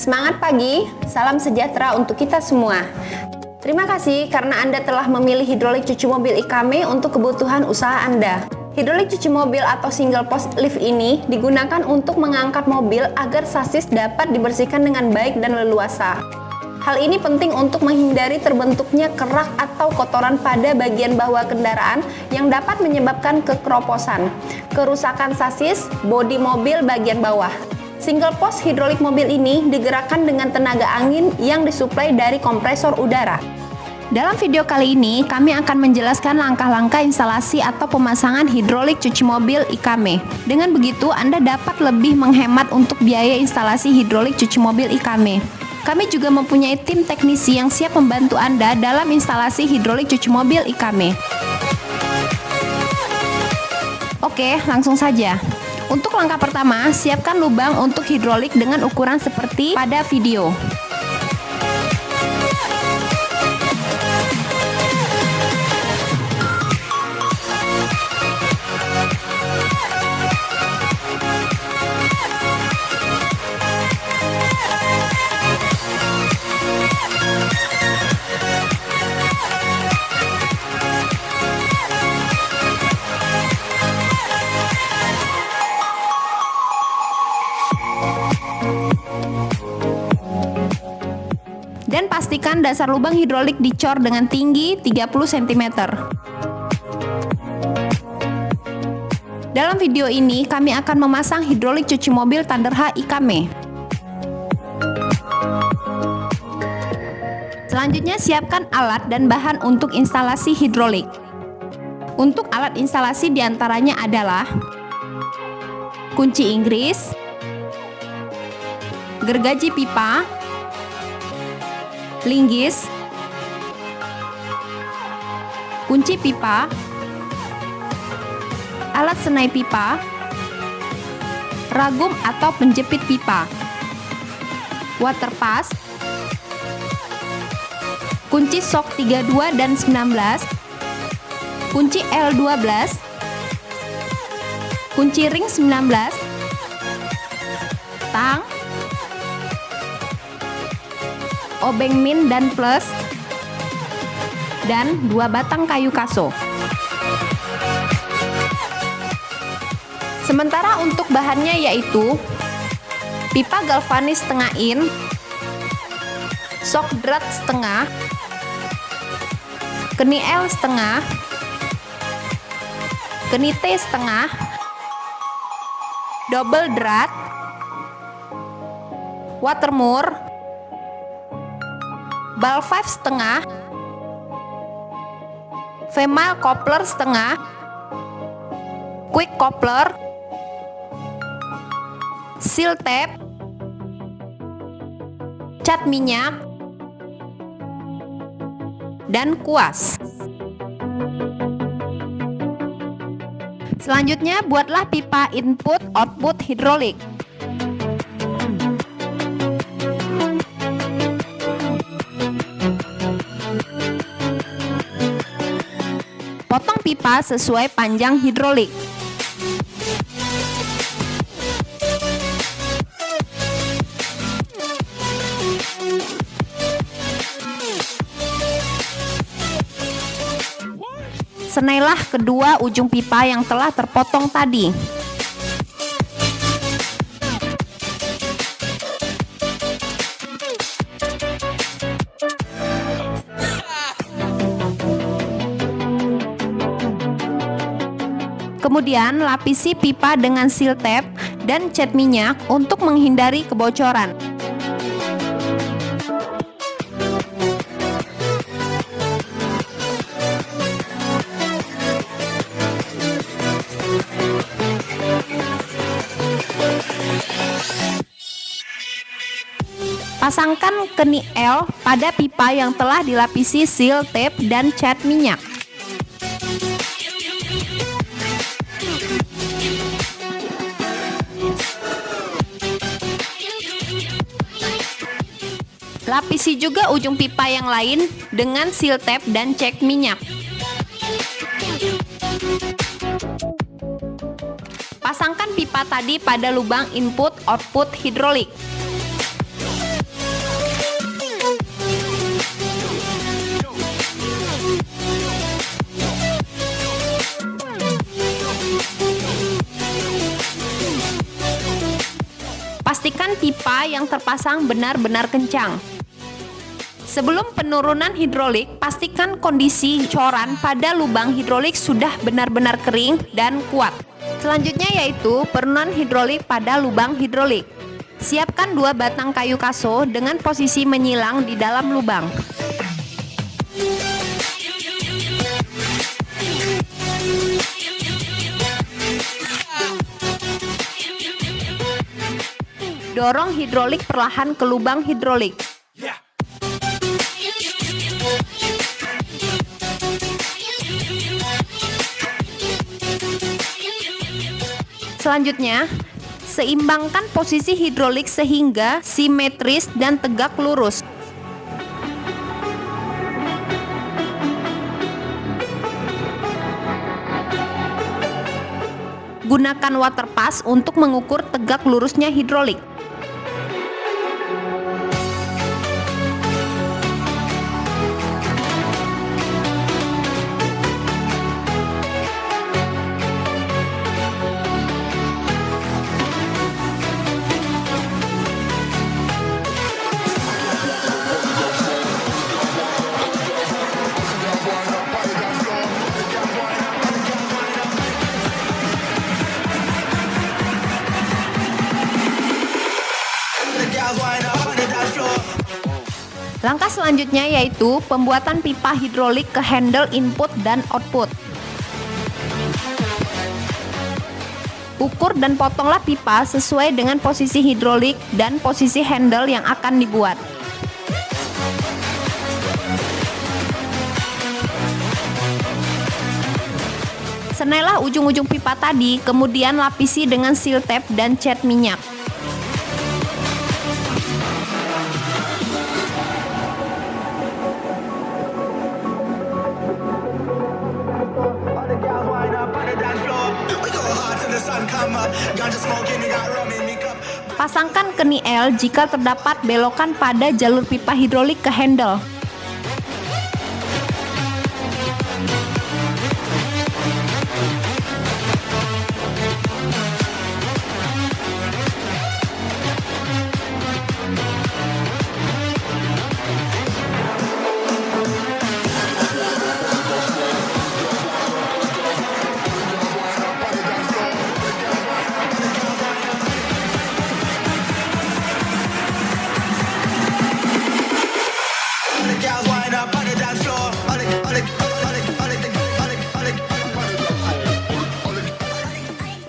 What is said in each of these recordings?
Semangat pagi, salam sejahtera untuk kita semua. Terima kasih karena Anda telah memilih hidrolik cuci mobil Ikame untuk kebutuhan usaha Anda. Hidrolik cuci mobil atau single post lift ini digunakan untuk mengangkat mobil agar sasis dapat dibersihkan dengan baik dan leluasa. Hal ini penting untuk menghindari terbentuknya kerak atau kotoran pada bagian bawah kendaraan yang dapat menyebabkan kekeroposan, kerusakan sasis, bodi mobil bagian bawah. Single post hidrolik mobil ini digerakkan dengan tenaga angin yang disuplai dari kompresor udara. Dalam video kali ini, kami akan menjelaskan langkah-langkah instalasi atau pemasangan hidrolik cuci mobil Ikame. Dengan begitu, Anda dapat lebih menghemat untuk biaya instalasi hidrolik cuci mobil Ikame. Kami juga mempunyai tim teknisi yang siap membantu Anda dalam instalasi hidrolik cuci mobil Ikame. Oke, langsung saja. Untuk langkah pertama, siapkan lubang untuk hidrolik dengan ukuran seperti pada video. Dan pastikan dasar lubang hidrolik dicor dengan tinggi 30 cm. Dalam video ini, kami akan memasang hidrolik cuci mobil Thunderha Ikame. Selanjutnya, siapkan alat dan bahan untuk instalasi hidrolik. Untuk alat instalasi diantaranya adalah kunci Inggris, gergaji pipa, linggis, kunci pipa, alat senai pipa, ragum atau penjepit pipa, water pass, kunci sok 32 dan 19, kunci L12, kunci ring 19, tang, obeng min dan plus, dan 2 batang kayu kaso. Sementara untuk bahannya yaitu pipa galvanis setengah in, sok drat setengah, keni L setengah, keni T setengah, double drat, watermur, ball valve setengah, female coupler setengah, quick coupler, seal tape, cat minyak, dan kuas. Selanjutnya, buatlah pipa input-output hidrolik. Potong pipa sesuai panjang hidrolik. Senailah kedua ujung pipa yang telah terpotong tadi. Kemudian lapisi pipa dengan seal tape dan cat minyak untuk menghindari kebocoran. Pasangkan keni L pada pipa yang telah dilapisi seal tape dan cat minyak. Lapisi juga ujung pipa yang lain dengan seal tape dan cat minyak. Pasangkan pipa tadi pada lubang input-output hidrolik. pipa yang terpasang benar-benar kencang. Sebelum penurunan hidrolik, pastikan kondisi coran pada lubang hidrolik sudah benar-benar kering dan kuat. Selanjutnya yaitu penurunan hidrolik pada lubang hidrolik. Siapkan 2 batang kayu kaso dengan posisi menyilang di dalam lubang. Dorong hidrolik perlahan ke lubang hidrolik. Selanjutnya, seimbangkan posisi hidrolik sehingga simetris dan tegak lurus. Gunakan water pass untuk mengukur tegak lurusnya hidrolik. Langkah selanjutnya yaitu pembuatan pipa hidrolik ke handle input dan output. Ukur dan potonglah pipa sesuai dengan posisi hidrolik dan posisi handle yang akan dibuat. Senailah ujung-ujung pipa tadi, kemudian lapisi dengan seal tape dan cat minyak. Pasangkan keni L jika terdapat belokan pada jalur pipa hidrolik ke handle.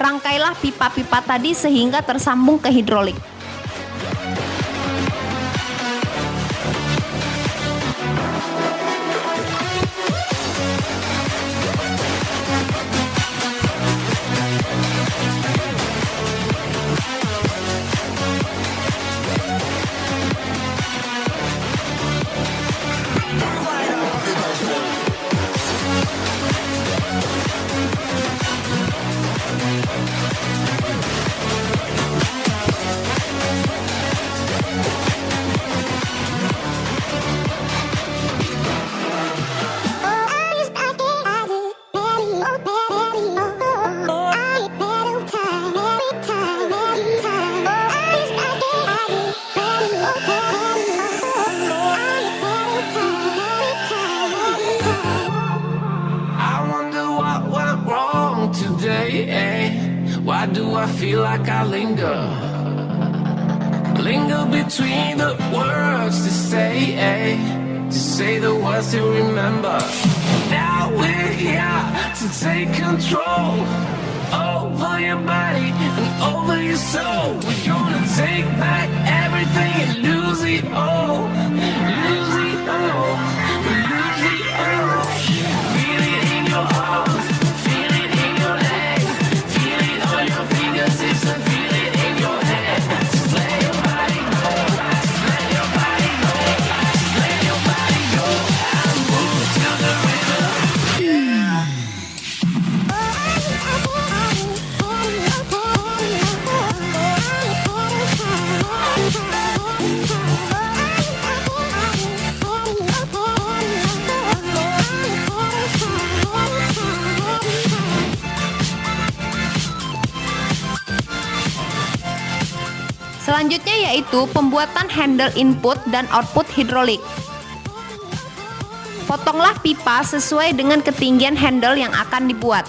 Rangkailah pipa-pipa tadi sehingga tersambung ke hidrolik. Why do I feel like I linger between the words to say the words to remember. Now we're here to take control over your body and over your soul. We're gonna take back everything and lose it all, lose it all, lose it all. Feel it in your heart. Selanjutnya yaitu pembuatan handle input dan output hidrolik. Potonglah pipa sesuai dengan ketinggian handle yang akan dibuat.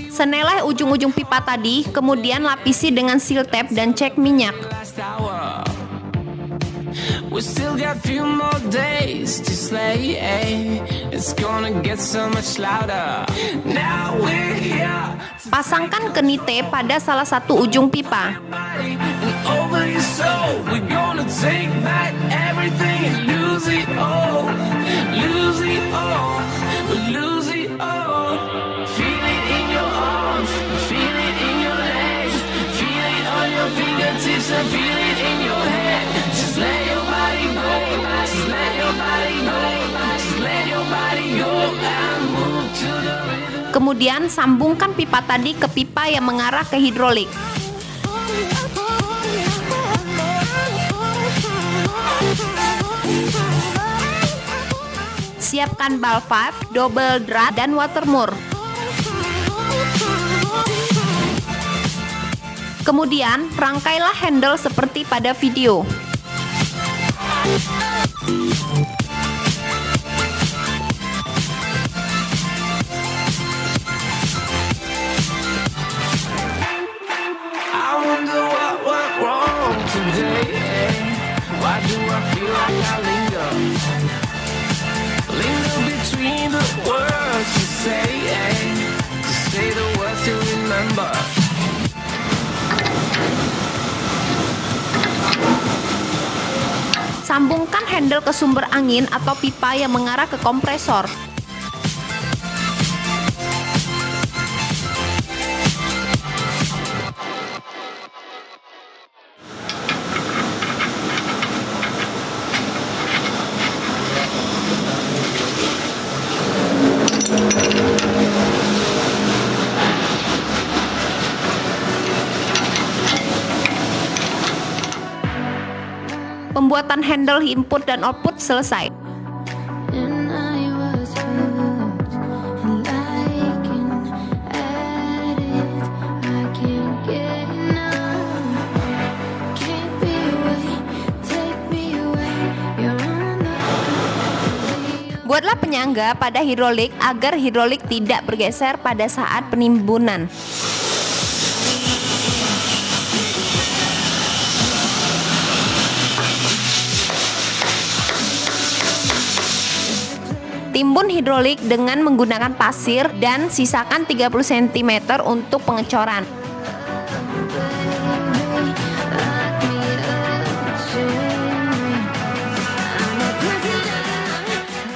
Seneleh ujung-ujung pipa tadi, kemudian lapisi dengan seal tape dan cek minyak. We still got few more days to slay. It's gonna get so much louder. Now we're here. Pasangkan kenite pada salah satu ujung pipa. And over your soul, we're gonna take back everything and lose it all. Lose it all. Lose it all. Feel it in your arms, feel it in your legs, feel it on your fingertips and feel it in your head. Just let your body go, just let your body go, just let your body go and move to the rhythm. Kemudian sambungkan pipa tadi ke pipa yang mengarah ke hidrolik. Siapkan ball valve, double drat, dan water moor. Kemudian rangkailah handle seperti pada video. I wonder what went wrong today. Why do I feel like I linger? Linger between the words you say. To say the words to remember. Sambungkan handle ke sumber angin atau pipa yang mengarah ke kompresor. Pembuatan handle input dan output selesai. And I was hooked and like an addict. I can't get enough. Can't be away, take me away. You're on the Buatlah penyangga pada hidrolik agar hidrolik tidak bergeser pada saat penimbunan. Timbun hidrolik dengan menggunakan pasir dan sisakan 30 cm untuk pengecoran.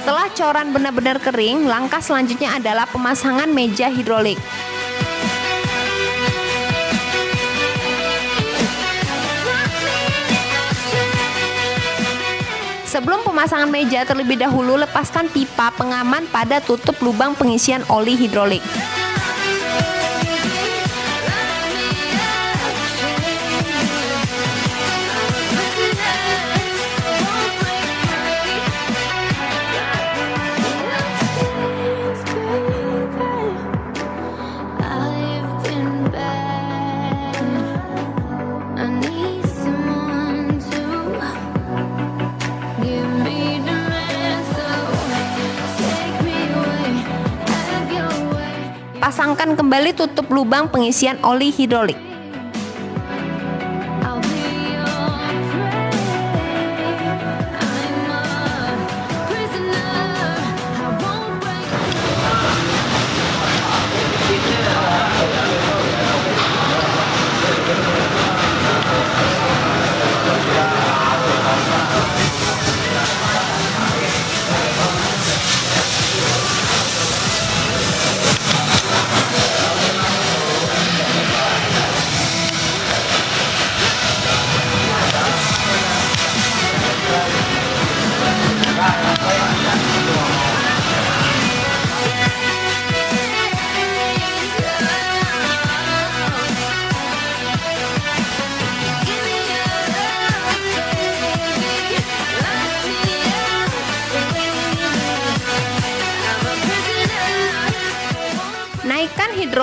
Setelah coran benar-benar kering, langkah selanjutnya adalah pemasangan meja hidrolik. Sebelum pemasangan meja, terlebih dahulu lepaskan pipa pengaman pada tutup lubang pengisian oli hidrolik. I've been bad. I need someone to give me the answer. Take me away, have your way. Pasangkan kembali tutup lubang pengisian oli hidrolik. I'll be your prey. I'm a prisoner. I won't break.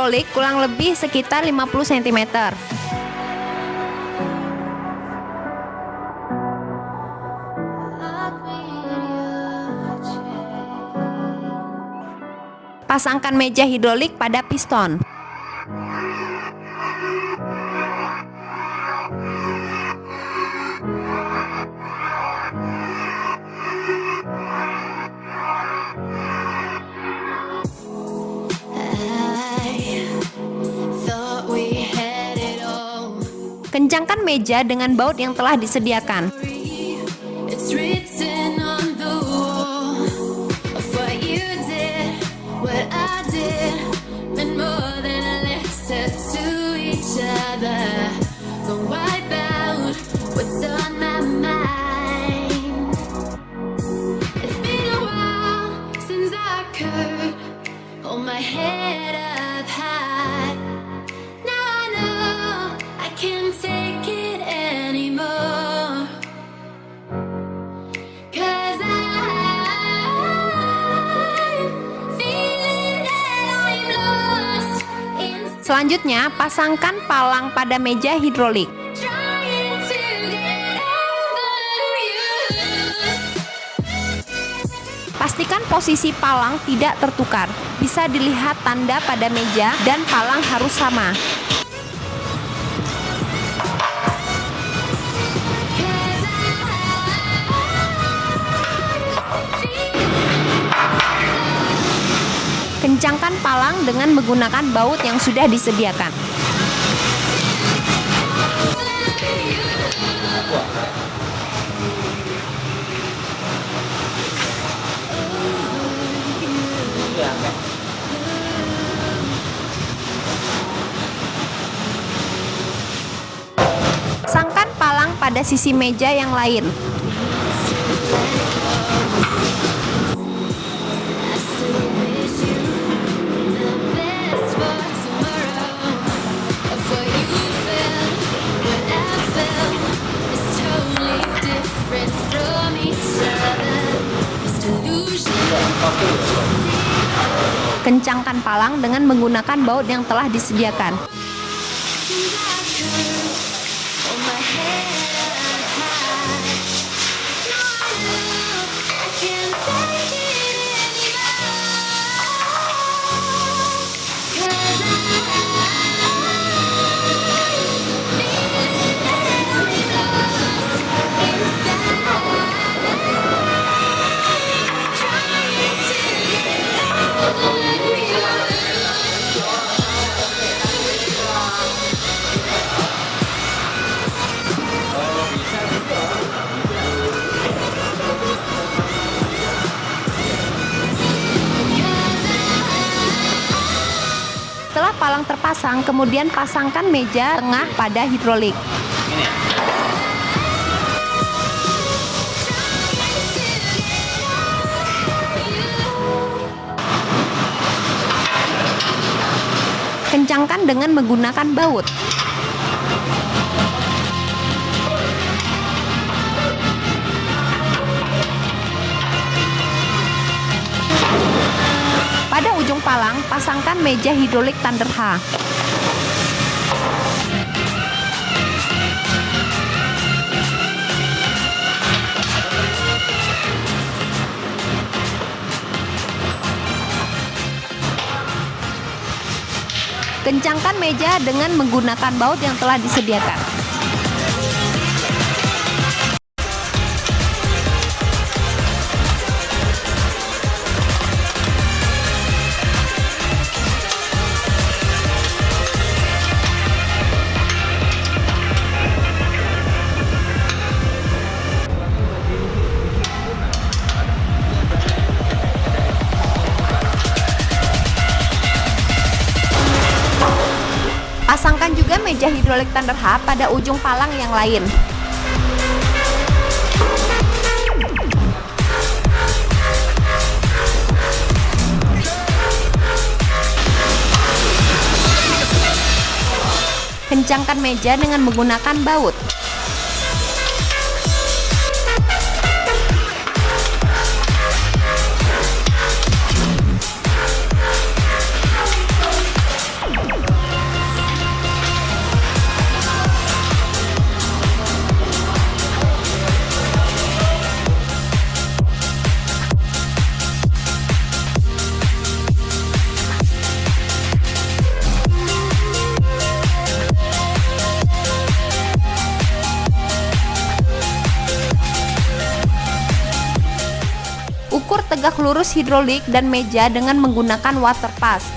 hidrolik kurang lebih sekitar 50 cm. Pasangkan meja hidrolik pada piston. Kencangkan meja dengan baut yang telah disediakan. It's written on the wall of what you did, what I did, meant more than a letter to each other. Go wipe out what's on my mind. It's been a while since I could hold my head up high. Now I know I can't take it anymore. 'Cause I'm feeling that I'm lost in Selanjutnya, pasangkan palang pada meja hidrolik. trying to get over you. Pastikan posisi palang tidak tertukar. Bisa dilihat tanda pada meja dan palang harus sama. 'Cause Kencangkan palang dengan menggunakan baut yang sudah disediakan. Pasangkan palang pada sisi meja yang lain. I still wish you the best for tomorrow. Of what you felt, what I felt is totally different from each other. This delusion. Kencangkan palang dengan menggunakan baut yang telah disediakan. Since I could hold my head up high. Now I know I can't take it anymore. 'Cause I'm feeling that I'm lost inside. Trying to get over you. Setelah palang terpasang, kemudian pasangkan meja tengah pada hidrolik. Kencangkan dengan menggunakan baut. Pada ujung palang, pasangkan meja hidrolik Thunder H. Kencangkan meja dengan menggunakan baut yang telah disediakan. Pasangkan juga meja hidrolik Thunder H pada ujung palang yang lain. Kencangkan meja dengan menggunakan baut. tegak lurus hidrolik dan meja dengan menggunakan water pass.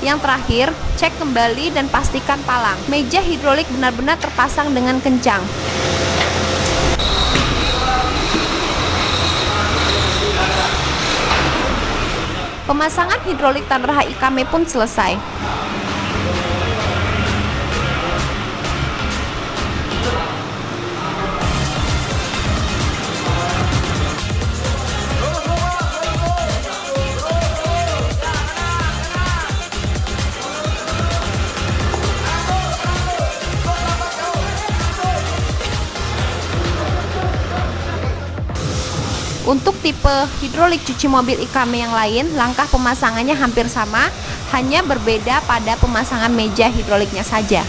Yang terakhir, cek kembali dan pastikan palang. Meja hidrolik benar-benar terpasang dengan kencang. Pemasangan hidrolik Tanraha Ikame pun selesai. Untuk tipe hidrolik cuci mobil Ikame yang lain, langkah pemasangannya hampir sama, hanya berbeda pada pemasangan meja hidroliknya saja.